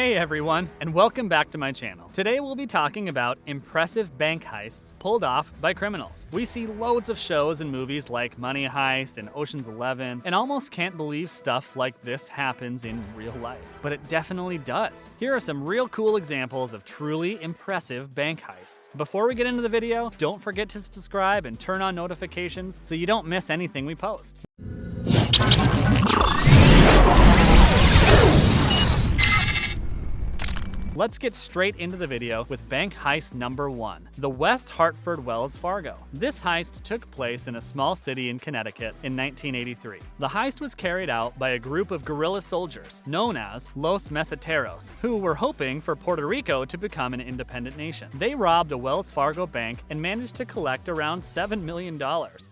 Hey everyone, and welcome back to my channel. Today we'll be talking about impressive bank heists pulled off by criminals. We see loads of shows and movies like Money Heist and Ocean's 11, and almost can't believe stuff like this happens in real life. But it definitely does. Here are some real cool examples of truly impressive bank heists. Before we get into the video, don't forget to subscribe and turn on notifications so you don't miss anything we post. Let's get straight into the video with bank heist number 1, the West Hartford Wells Fargo. This heist took place in a small city in Connecticut in 1983. The heist was carried out by a group of guerrilla soldiers known as Los Meseteros, who were hoping for Puerto Rico to become an independent nation. They robbed a Wells Fargo bank and managed to collect around $7 million,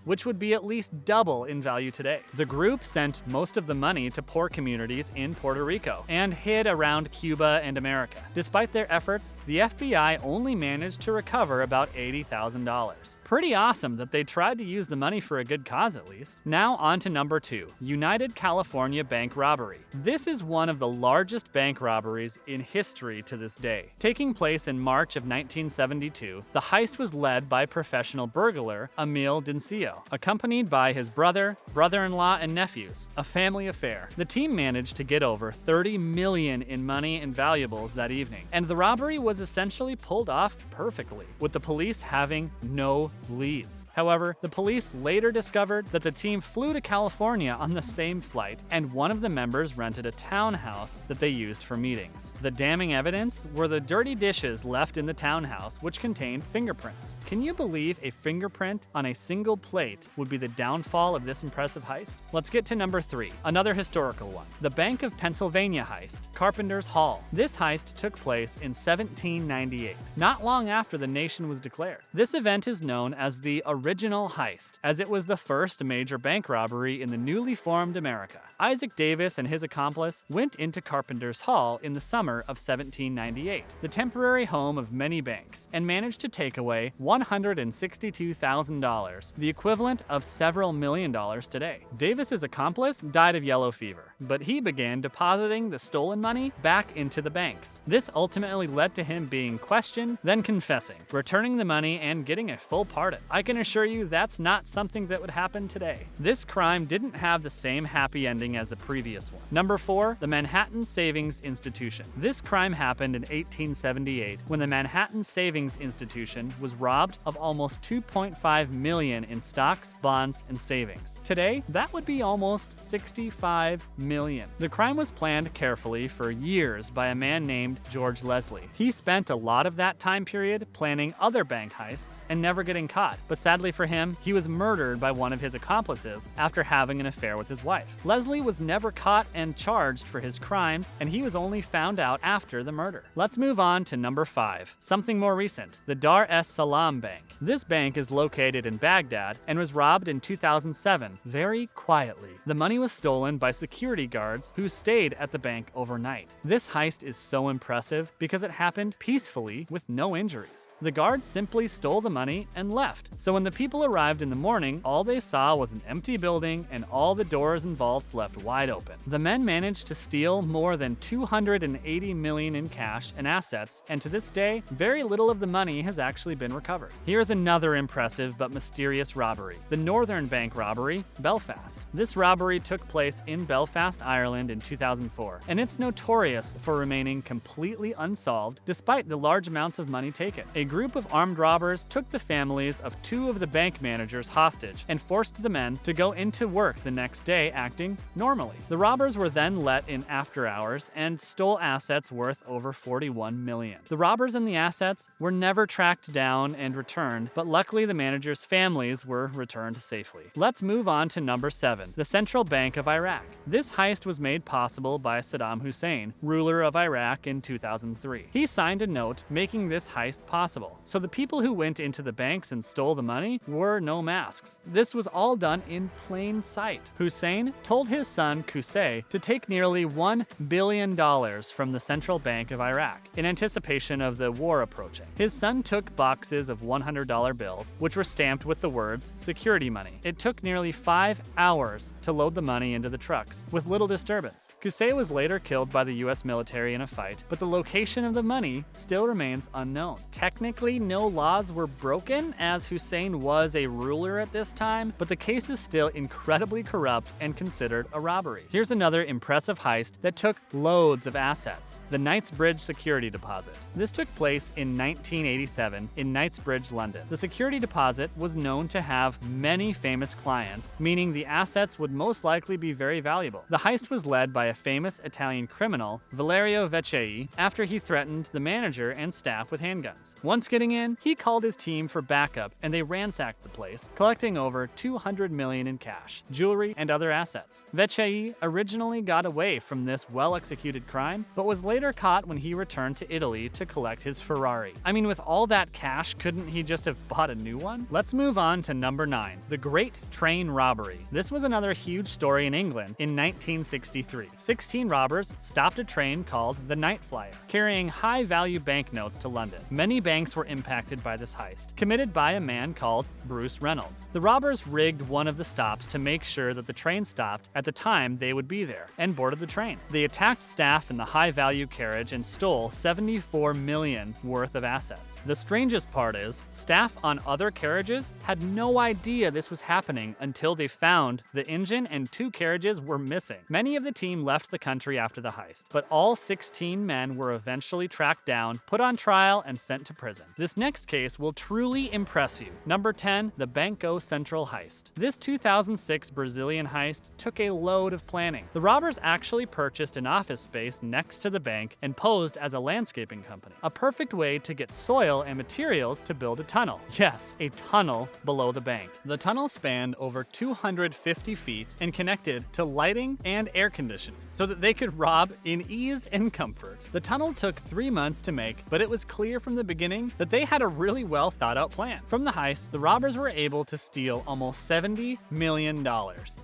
which would be at least double in value today. The group sent most of the money to poor communities in Puerto Rico and hid around Cuba and America. Despite their efforts, the FBI only managed to recover about $80,000. Pretty awesome that they tried to use the money for a good cause at least. Now on to number 2, United California bank robbery. This is one of the largest bank robberies in history to this day. Taking place in March of 1972, the heist was led by professional burglar Emil Dincio, accompanied by his brother, brother-in-law, and nephews, a family affair. The team managed to get over $30 million in money and valuables that evening, and the robbery was essentially pulled off perfectly, with the police having no leads. However, the police later discovered that the team flew to California on the same flight, and one of the members rented a townhouse that they used for meetings. The damning evidence were the dirty dishes left in the townhouse, which contained fingerprints. Can you believe a fingerprint on a single plate would be the downfall of this impressive heist? Let's get to number 3, another historical one, the Bank of Pennsylvania heist, Carpenter's Hall. This heist took place in 1798, not long after the nation was declared. This event is known as the original heist, as it was the first major bank robbery in the newly formed America. Isaac Davis and his accomplice went into Carpenter's Hall in the summer of 1798, the temporary home of many banks, and managed to take away $162,000, the equivalent of several million dollars today. Davis's accomplice died of yellow fever, but he began depositing the stolen money back into the banks. This ultimately led to him being questioned, then confessing, returning the money, and getting a full pardon. I can assure you that's not something that would happen today. This crime didn't have the same happy ending as the previous one. Number 4, the Manhattan Savings Institution. This crime happened in 1878 when the Manhattan Savings Institution was robbed of almost $2.5 million in stocks, bonds, and savings. Today, that would be almost $65 million. The crime was planned carefully for years by a man named George Leslie. He spent a lot of that time period planning other bank heists and never getting caught, but sadly for him, he was murdered by one of his accomplices after having an affair with his wife. Leslie was never caught and charged for his crimes, and he was only found out after the murder. Let's move on to number 5, something more recent, the Dar es Salaam Bank. This bank is located in Baghdad and was robbed in 2007, very quietly. The money was stolen by security guards who stayed at the bank overnight. This heist is so impressive because it happened peacefully with no injuries. The guards simply stole the money and left. So when the people arrived in the morning, all they saw was an empty building and all the doors and vaults left wide open. The men managed to steal more than $280 million in cash and assets, and to this day, very little of the money has actually been recovered. Here's another impressive but mysterious robbery, the Northern Bank robbery, Belfast. This robbery took place in Belfast, Ireland in 2004, and it's notorious for remaining completely unsolved despite the large amounts of money taken. A group of armed robbers took the families of 2 of the bank managers hostage and forced the men to go into work the next day acting normally. The robbers were then let in after hours and stole assets worth over $41 million. The robbers and the assets were never tracked down and returned, but luckily the managers' families were returned safely. Let's move on to number 7, the Central Bank of Iraq. This heist was made possible by Saddam Hussein, ruler of Iraq in 2003. He signed a note making this heist possible, so the people who went into the banks and stole the money wore no masks. This was all done in plain sight. Hussein told his son Qusay to take nearly $1 billion from the Central Bank of Iraq in anticipation of the war approaching. His son took boxes of $100 bills, which were stamped with the words security money. It took nearly 5 hours to load the money into the trucks, with little disturbance. Qusay was later killed by the US military in a fight, but the location of the money still remains unknown. Technically, no laws were broken, as Hussein was a ruler at this time, but the case is still incredibly corrupt and considered a robbery. Here's another impressive heist that took loads of assets: the Knightsbridge security deposit. This took place in 1987 in Knightsbridge, London. The security deposit was known to have many famous clients, meaning the assets would most likely be very valuable. The heist was led by a famous Italian criminal, Valerio Vecchei, after he threatened the manager and staff with handguns. Once getting in, he called his team for backup and they ransacked the place, collecting over $200 million in cash, jewelry, and other assets. Vecchei originally got away from this well-executed crime, but was later caught when he returned to Italy to collect his Ferrari. I mean, with all that cash, couldn't he just have bought a new one? Let's move on to number 9, the Great Train Robbery. This was another huge story in England in 1963. 16 robbers stopped a train called the Night Flyer, carrying high-value banknotes to London. Many banks were impacted by this heist, committed by a man called Bruce Reynolds. The robbers rigged one of the stops to make sure that the train stopped at the time they would be there, and boarded the train. They attacked staff in the high-value carriage and stole $74 million worth of assets. The strangest part is, staff on other carriages had no idea this was happening until they found the engine and 2 carriages were missing. Many of the team left the country after the heist, but all 16 men were eventually tracked down, put on trial, and sent to prison. This next case will truly impress you. Number 10, the Banco Central Heist. This 2006 Brazilian heist took a load of planning. The robbers actually purchased an office space next to the bank and posed as a landscaping company. A perfect way to get soil and materials to build a tunnel. Yes, a tunnel below the bank. The tunnel spanned over 250 feet and connected to lighting and air conditioning so that they could rob in ease and comfort. The tunnel took 3 months to make, but it was clear from the beginning that they had a really well thought out plan. From the heist, the robbers were able to steal almost $70 million.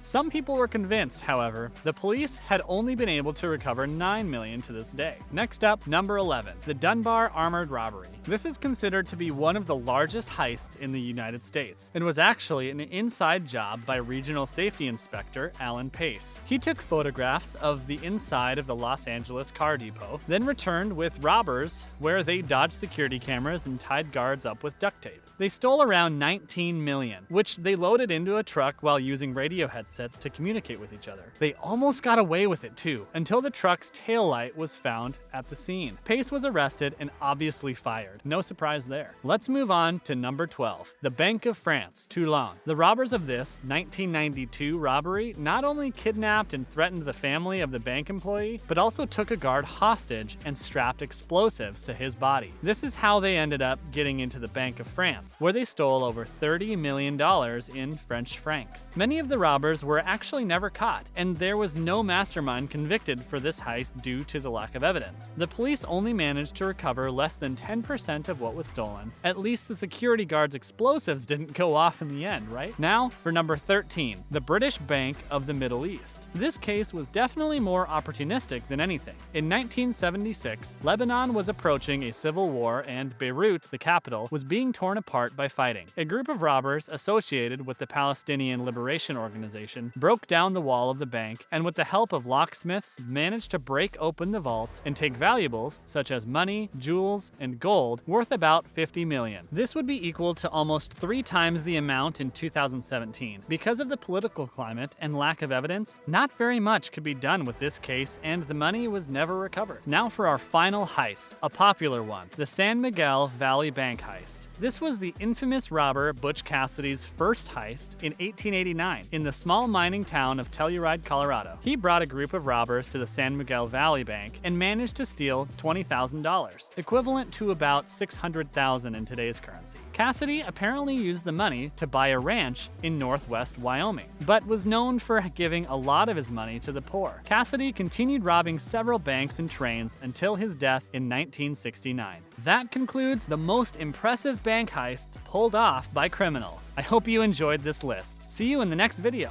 Some people were convinced, however. The police had only been able to recover $9 million to this day. Next up, number 11, the Dunbar armored robbery. This is considered to be one of the largest heists in the United States, and was actually an inside job by Regional Safety Inspector Alan Pace. He took photographs of the inside of the Los Angeles car depot, then returned with robbers where they dodged security cameras and tied guards up with duct tape. They stole around $19 million, which they loaded into a truck while using radio headsets to communicate with each other. They almost got away with it too, until the truck's taillight was found at the scene. Pace was arrested and obviously fired. No surprise there. Let's move on to number 12, the Bank of France, Toulon. The robbers of this 1992 robbery not only kidnapped and threatened the family of the bank employee, but also took a guard hostage and strapped explosives to his body. This is how they ended up getting into the Bank of France, where they stole over $30 million in French francs. Many of the robbers were actually never caught, and there was no mastermind convicted for this heist due to the lack of evidence. The police only managed to recover less than 10% of what was stolen. At least the security guard's explosives didn't go off in the end, right? Now, for number 13, the British Bank of the Middle East. This case was definitely more opportunistic than anything. In 1976, Lebanon was approaching a civil war, and Beirut, the capital, was being torn apart by fighting. A group of robbers associated with the Palestinian Liberation Organization broke down the wall of the bank, and with the help of locksmiths managed to break open the vaults and take valuables such as money, jewels, and gold worth about $50 million. This would be equal to almost 3 times the amount in 2017. Because of the political climate and lack of evidence, not very much could be done with this case, and the money was never recovered. Now for our final heist, a popular one, the San Miguel Valley bank heist. This was the infamous robber Butch Cassidy's first heist in 1889 in the small mining town of Telluride, Colorado. He brought a group of robbers to the San Miguel Valley Bank and managed to steal $20,000, equivalent to about $600,000 in today's currency. Cassidy apparently used the money to buy a ranch in northwest Wyoming, but was known for giving a lot of his money to the poor. Cassidy continued robbing several banks and trains until his death in 1969. That concludes the most impressive bank heists pulled off by criminals. I hope you enjoyed this list. See you in the next video.